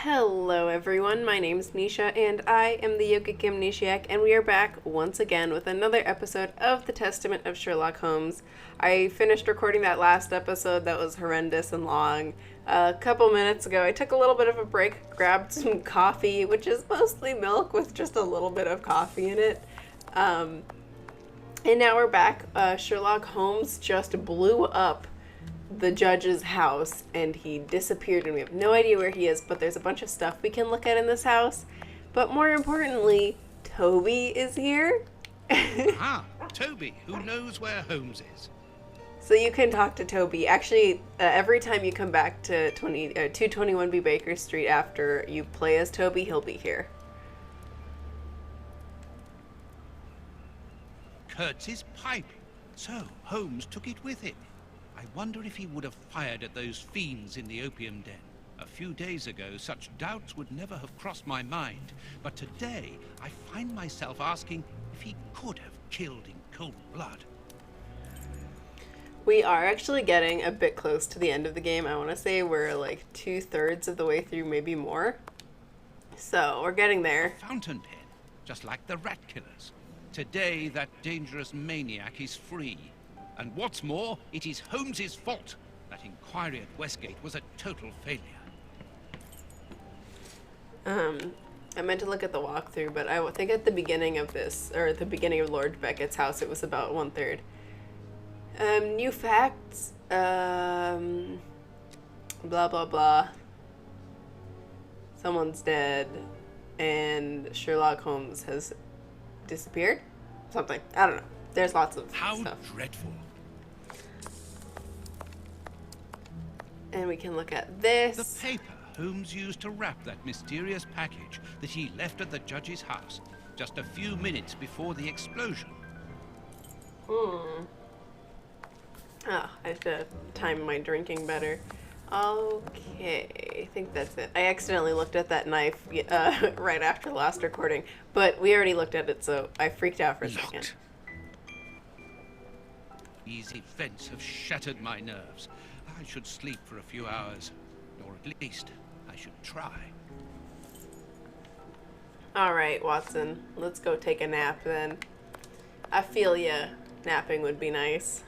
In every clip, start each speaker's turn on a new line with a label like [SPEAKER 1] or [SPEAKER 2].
[SPEAKER 1] Hello everyone, my name's Nisha and I am the YogicAmnesiac, and we are back once again with another episode of The Testament of Sherlock Holmes. I finished recording that last episode that was horrendous and long a couple minutes ago. I took a little bit of a break, grabbed some coffee, which is mostly milk with just a little bit of coffee in it. And now we're back. Sherlock Holmes just blew up the judge's house and he disappeared and we have no idea where he is, but there's a bunch of stuff we can look at in this house. But more importantly, Toby is here.
[SPEAKER 2] Toby, who knows where Holmes is.
[SPEAKER 1] So you can talk to Toby. Actually, every time you come back to 221B Baker Street after you play as Toby, he'll be here.
[SPEAKER 2] Kurtz's pipe. So, Holmes took it with him. I wonder if he would have fired at those fiends in the opium den. A few days ago, such doubts would never have crossed my mind. But today, I find myself asking if he could have killed in cold blood.
[SPEAKER 1] We are actually getting a bit close to the end of the game. I want to say we're like 2/3 of the way through, maybe more. So, we're getting there.
[SPEAKER 2] Fountain pen, just like the rat killers. Today, that dangerous maniac is free. And what's more, it is Holmes's fault. That inquiry at Westgate was a total failure.
[SPEAKER 1] I meant to look at the walkthrough, but I think at the beginning of this, or at the beginning of Lord Beckett's house, it was about 1/3. New facts, blah, blah, blah. Someone's dead, and Sherlock Holmes has disappeared? Something. I don't know. There's lots of
[SPEAKER 2] How
[SPEAKER 1] stuff.
[SPEAKER 2] dreadful.
[SPEAKER 1] And we can look at this.
[SPEAKER 2] The paper Holmes used to wrap that mysterious package that he left at the judge's house just a few minutes before the explosion.
[SPEAKER 1] Oh, I have to time my drinking better. Okay, I think that's it. I accidentally looked at that knife right after the last recording, but we already looked at it, so I freaked out for a second.
[SPEAKER 2] These events have shattered my nerves. I should sleep for a few hours, or at least I should try.
[SPEAKER 1] All right, Watson, let's go take a nap then. I feel ya. Napping would be nice.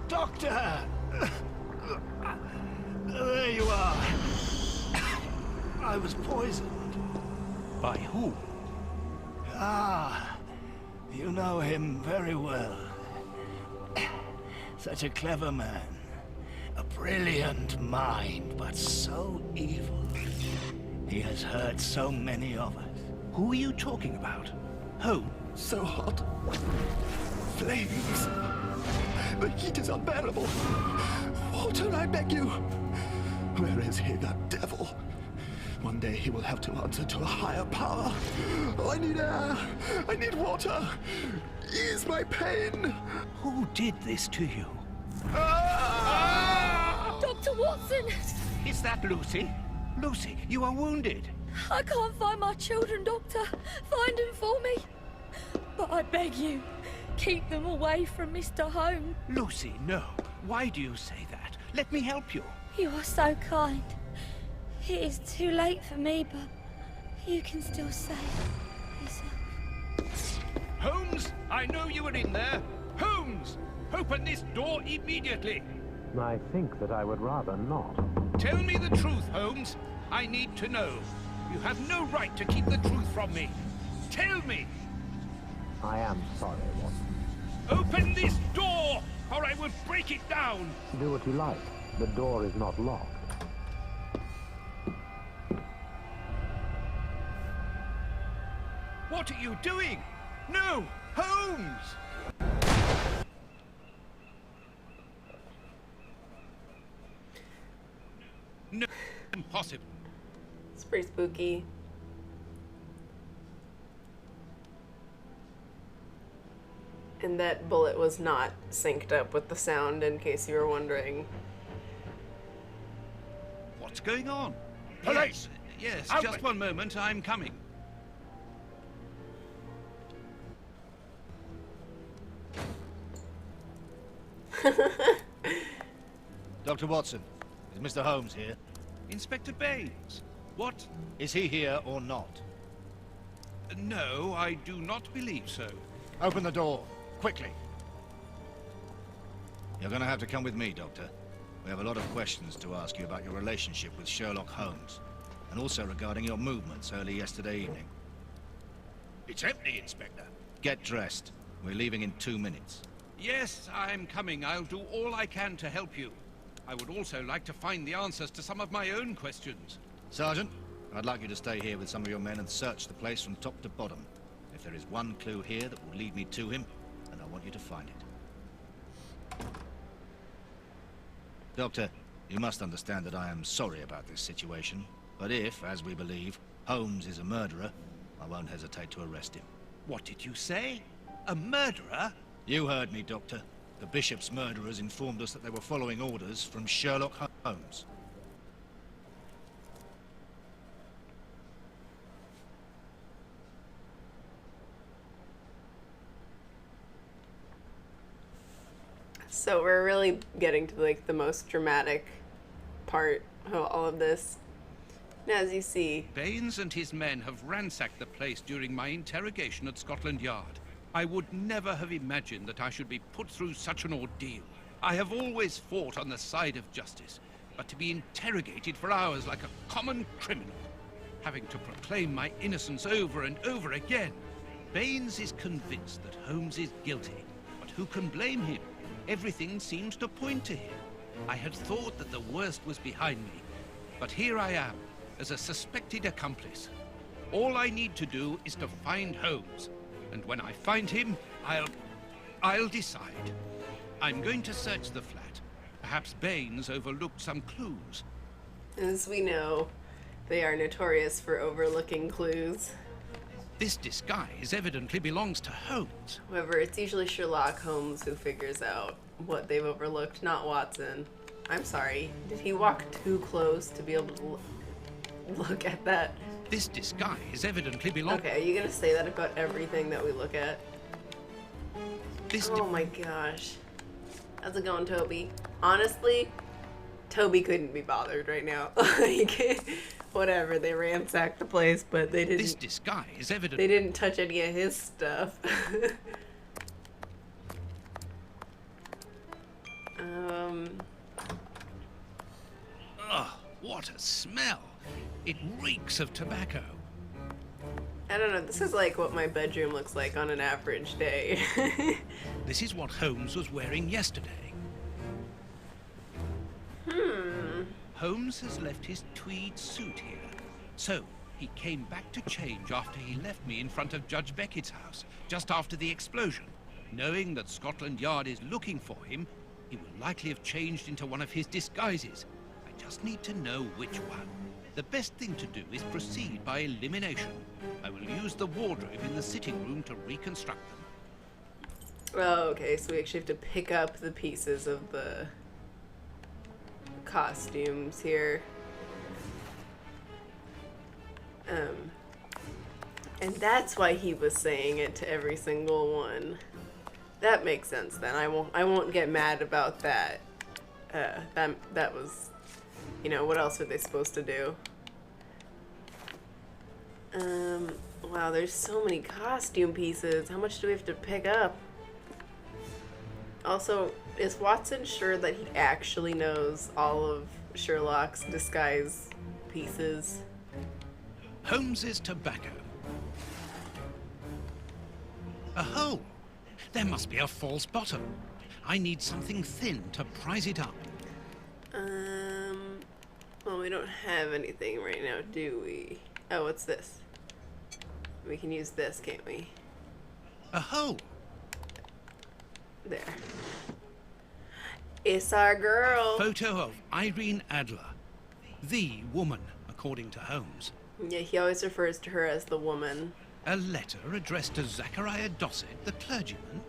[SPEAKER 3] Doctor! There you are. I was poisoned.
[SPEAKER 2] By who?
[SPEAKER 3] Ah, you know him very well. Such a clever man. A brilliant mind, but so evil. He has hurt so many of us.
[SPEAKER 2] Who are you talking about? Holmes?
[SPEAKER 4] So hot. Flames. The heat is unbearable. Water, I beg you. Where is he, that devil? One day he will have to answer to a higher power. Oh, I need air. I need water. Ease my pain.
[SPEAKER 2] Who did this to you?
[SPEAKER 4] Ah!
[SPEAKER 5] Dr. Watson!
[SPEAKER 2] Is that Lucy? Lucy, you are wounded.
[SPEAKER 5] I can't find my children, Doctor. Find them for me. But I beg you, keep them away from Mr. Holmes.
[SPEAKER 2] Lucy, no. Why do you say that? Let me help you.
[SPEAKER 5] You are so kind. It is too late for me, but you can still save yourself.
[SPEAKER 2] Holmes, I know you are in there. Holmes, open this door immediately.
[SPEAKER 6] I think that I would rather not.
[SPEAKER 2] Tell me the truth, Holmes. I need to know. You have no right to keep the truth from me. Tell me.
[SPEAKER 6] I am sorry, Watson.
[SPEAKER 2] Open this door, or I will break it down.
[SPEAKER 6] Do what you like. The door is not locked.
[SPEAKER 2] What are you doing? No, Holmes! No, impossible.
[SPEAKER 1] It's pretty spooky. And that bullet was not synced up with the sound, in case you were wondering.
[SPEAKER 2] What's going on?
[SPEAKER 3] Police!
[SPEAKER 2] Yes,
[SPEAKER 3] Out
[SPEAKER 2] just
[SPEAKER 3] with-
[SPEAKER 2] one moment. I'm coming.
[SPEAKER 3] Dr. Watson, is Mr. Holmes here?
[SPEAKER 2] Inspector Baines, what?
[SPEAKER 3] Is he here or not?
[SPEAKER 2] No, I do not believe so.
[SPEAKER 3] Open the door, quickly. You're gonna have to come with me, Doctor. We have a lot of questions to ask you about your relationship with Sherlock Holmes, and also regarding your movements early yesterday evening.
[SPEAKER 2] It's empty, Inspector.
[SPEAKER 3] Get dressed. We're leaving in 2 minutes.
[SPEAKER 2] Yes, I'm coming. I'll do all I can to help you. I would also like to find the answers to some of my own questions.
[SPEAKER 3] Sergeant, I'd like you to stay here with some of your men and search the place from top to bottom. If there is one clue here that will lead me to him, then I want you to find it. Doctor, you must understand that I am sorry about this situation, but if, as we believe, Holmes is a murderer, I won't hesitate to arrest him.
[SPEAKER 2] What did you say? A murderer?
[SPEAKER 3] You heard me, Doctor. The Bishop's murderers informed us that they were following orders from Sherlock Holmes.
[SPEAKER 1] So we're really getting to like the most dramatic part of all of this. And as you see,
[SPEAKER 2] Baines and his men have ransacked the place during my interrogation at Scotland Yard. I would never have imagined that I should be put through such an ordeal. I have always fought on the side of justice, but to be interrogated for hours like a common criminal, having to proclaim my innocence over and over again. Baines is convinced that Holmes is guilty, but who can blame him? Everything seems to point to him. I had thought that the worst was behind me, but here I am, as a suspected accomplice. All I need to do is to find Holmes. And when I find him, I'll decide. I'm going to search the flat. Perhaps Baines overlooked some clues.
[SPEAKER 1] as we know, they are notorious for overlooking clues.
[SPEAKER 2] This disguise evidently belongs to Holmes.
[SPEAKER 1] However, it's usually Sherlock Holmes who figures out what they've overlooked, not Watson. I'm sorry, did he walk too close to be able to look at that?
[SPEAKER 2] This disguise evidently belongs...
[SPEAKER 1] Okay, are you gonna say that about everything that we look at?
[SPEAKER 2] This
[SPEAKER 1] Oh my gosh. How's it going, Toby? Honestly, Toby couldn't be bothered right now. Like, whatever, they ransacked the place, but they didn't...
[SPEAKER 2] This disguise evidently...
[SPEAKER 1] They didn't touch any of his stuff.
[SPEAKER 2] Ugh, what a smell. It reeks of tobacco.
[SPEAKER 1] I don't know, this is like what my bedroom looks like on an average day.
[SPEAKER 2] This is what Holmes was wearing yesterday. Holmes has left his tweed suit here. So, he came back to change after he left me in front of Judge Beckett's house, just after the explosion. Knowing that Scotland Yard is looking for him, he will likely have changed into one of his disguises. I just need to know which one. The best thing to do is proceed by elimination. I will use the wardrobe in the sitting room to reconstruct them.
[SPEAKER 1] Oh, okay, so we actually have to pick up the pieces of the costumes here. And that's why he was saying it to every single one. That makes sense then. I won't get mad about that. That was, you know, what else are they supposed to do? Wow, there's so many costume pieces. How much do we have to pick up? Also, is Watson sure that he actually knows all of Sherlock's disguise pieces?
[SPEAKER 2] Holmes's tobacco. A hole. There must be a false bottom. I need something thin to prise it up.
[SPEAKER 1] Well, we don't have anything right now, do we? Oh, what's this? We can use this, can't we?
[SPEAKER 2] A hole.
[SPEAKER 1] There. It's our girl.
[SPEAKER 2] Photo of Irene Adler. The woman, according to Holmes.
[SPEAKER 1] Yeah, he always refers to her as the woman.
[SPEAKER 2] A letter addressed to Zachariah Dossett, the clergyman.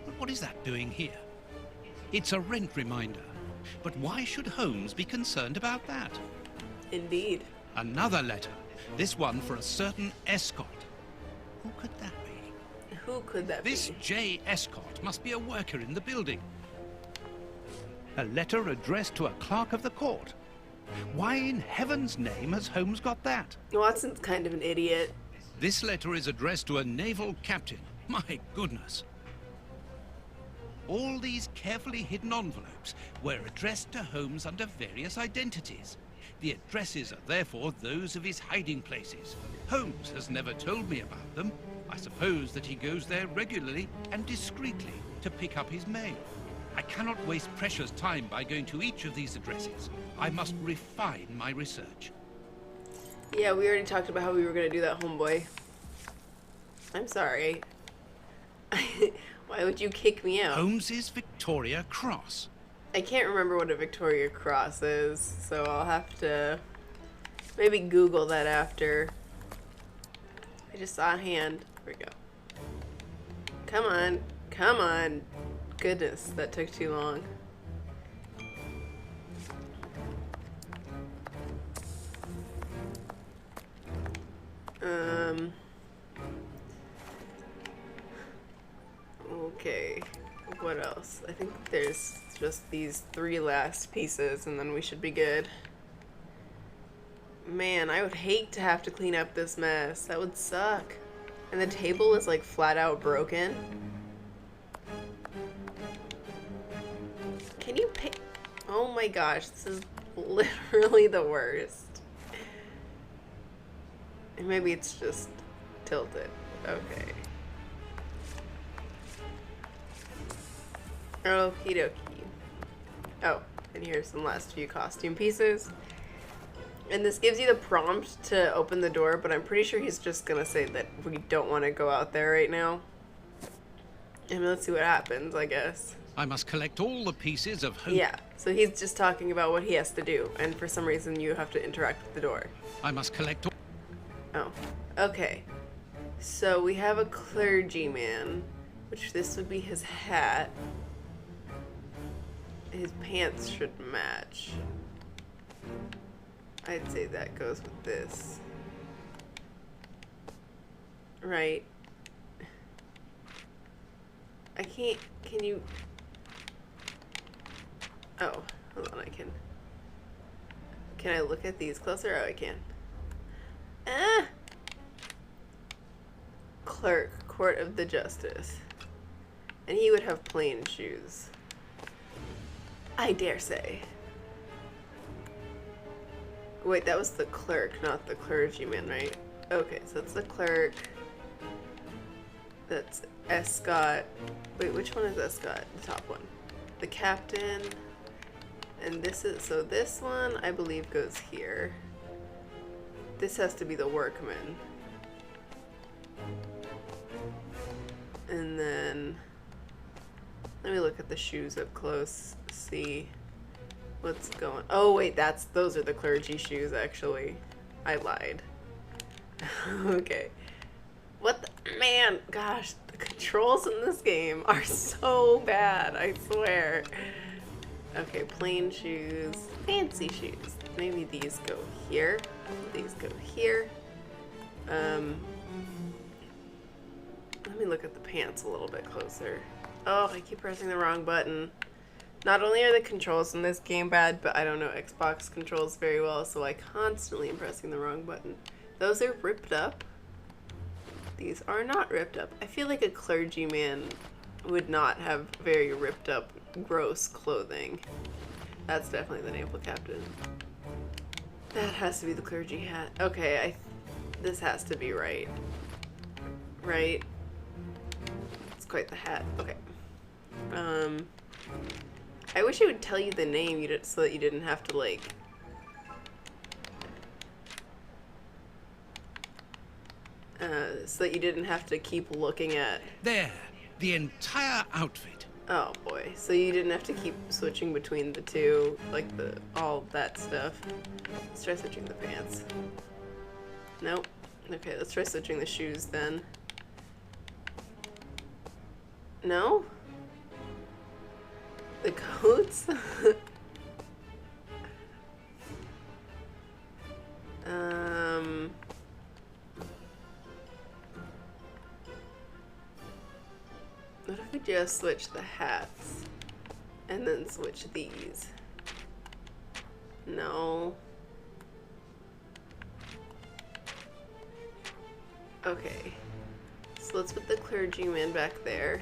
[SPEAKER 2] But what is that doing here? It's a rent reminder. But why should Holmes be concerned about that?
[SPEAKER 1] Indeed.
[SPEAKER 2] Another letter. This one for a certain Escott. Who could that be?
[SPEAKER 1] Who could that
[SPEAKER 2] This
[SPEAKER 1] be?
[SPEAKER 2] J. Escott must be a worker in the building. A letter addressed to a clerk of the court. Why in heaven's name has Holmes got that?
[SPEAKER 1] Watson's kind of an idiot.
[SPEAKER 2] This letter is addressed to a naval captain. My goodness. All these carefully hidden envelopes were addressed to Holmes under various identities. The addresses are therefore those of his hiding places. Holmes has never told me about them. I suppose that he goes there regularly and discreetly to pick up his mail. I cannot waste precious time by going to each of these addresses. I must refine my research.
[SPEAKER 1] Yeah, we already talked about how we were going to do that, homeboy. I'm sorry. Why would you kick me out?
[SPEAKER 2] Holmes's Victoria Cross.
[SPEAKER 1] I can't remember what a Victoria Cross is, so I'll have to maybe Google that after. I just saw a hand. There we go. Come on. Come on. Goodness, that took too long. Okay, what else? I think there's just these 3 last pieces and then we should be good. Man, I would hate to have to clean up this mess. That would suck. And the table is like flat out broken. Can you pick? Oh my gosh, this is literally the worst. And maybe it's just tilted. Okay. Okie dokie. Oh, and here's some last few costume pieces. And this gives you the prompt to open the door, but I'm pretty sure he's just gonna say that we don't want to go out there right now. And let's see what happens, I guess.
[SPEAKER 2] I must collect all the pieces of Holmes.
[SPEAKER 1] Yeah, so he's just talking about what he has to do, and for some reason you have to interact with the door.
[SPEAKER 2] I must collect all...
[SPEAKER 1] Oh, okay. So we have a clergyman, which this would be his hat. His pants should match. I'd say that goes with this. Right. I can't, can you... Oh, hold on, I can... Can I look at these closer? Oh, I can. Ah! Clerk, Court of the Justice. And he would have plain shoes. I dare say. Wait, that was the clerk, not the clergyman, right? Okay, so it's the clerk. That's Escott. Wait, which one is Escott? The top one. The captain. And this is, so this one, I believe, goes here. This has to be the workman. And then, let me look at the shoes up close, see what's going, oh wait, those are the clergy shoes, actually. I lied. Okay. What the, man, gosh, the controls in this game are so bad, I swear. Okay, plain shoes, fancy shoes. Maybe these go here, these go here. Let me look at the pants a little bit closer. Oh, I keep pressing the wrong button. Not only are the controls in this game bad, but I don't know Xbox controls very well, so I constantly am pressing the wrong button. Those are ripped up. These are not ripped up. I feel like a clergyman would not have very ripped up, gross clothing. That's definitely the naval captain. That has to be the clergy hat. Okay, this has to be right. Right? It's quite the hat. Okay. I wish it would tell you the name so that you didn't have to, like... so that you didn't have to keep looking at...
[SPEAKER 2] There, the entire outfit.
[SPEAKER 1] Oh boy, so you didn't have to keep switching between the two, like all that stuff. Let's try switching the pants. Nope. Okay, let's try switching the shoes then. No? The coats? What if we just switch the hats? And then switch these. No. Okay. So let's put the clergyman back there.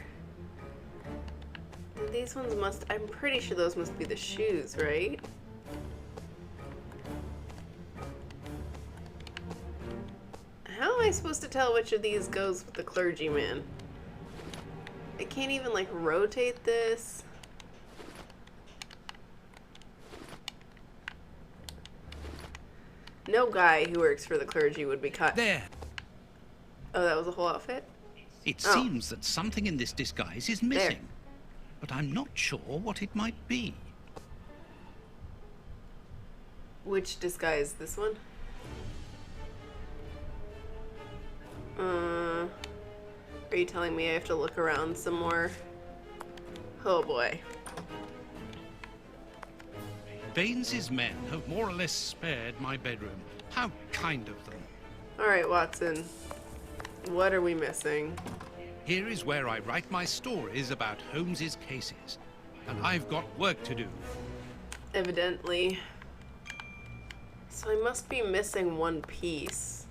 [SPEAKER 1] And these ones must, I'm pretty sure those must be the shoes, right? How am I supposed to tell which of these goes with the clergyman? I can't even like rotate this. No guy who works for the clergy would be cut.
[SPEAKER 2] There.
[SPEAKER 1] Oh, that was a whole outfit?
[SPEAKER 2] It
[SPEAKER 1] Oh.
[SPEAKER 2] seems that something in this disguise is missing. But I'm not sure what it might be.
[SPEAKER 1] Which disguise? This one? Are you telling me I have to look around some more? Oh boy.
[SPEAKER 2] Baines's men have more or less spared my bedroom. How kind of them.
[SPEAKER 1] Alright, Watson. What are we missing?
[SPEAKER 2] Here is where I write my stories about Holmes's cases. And I've got work to do.
[SPEAKER 1] Evidently. So I must be missing one piece.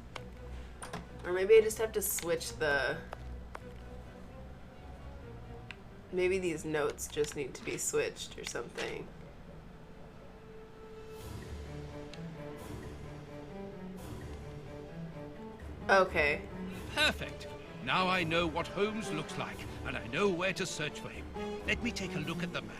[SPEAKER 1] Or maybe I just have to switch the... Maybe these notes just need to be switched or something. Okay.
[SPEAKER 2] Perfect. Now I know what Holmes looks like, and I know where to search for him. Let me take a look at the map.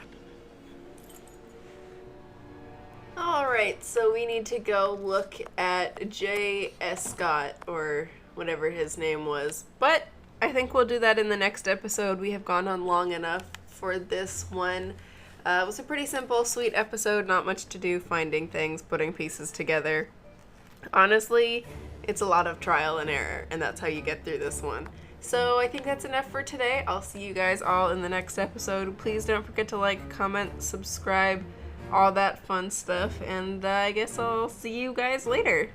[SPEAKER 1] Alright, so we need to go look at J. Scott, or whatever his name was. But I think we'll do that in the next episode. We have gone on long enough for this one. It was a pretty simple, sweet episode. Not much to do, finding things, putting pieces together. Honestly, it's a lot of trial and error, and that's how you get through this one. So I think that's enough for today. I'll see you guys all in the next episode. Please don't forget to like, comment, subscribe, all that fun stuff, and I guess I'll see you guys later.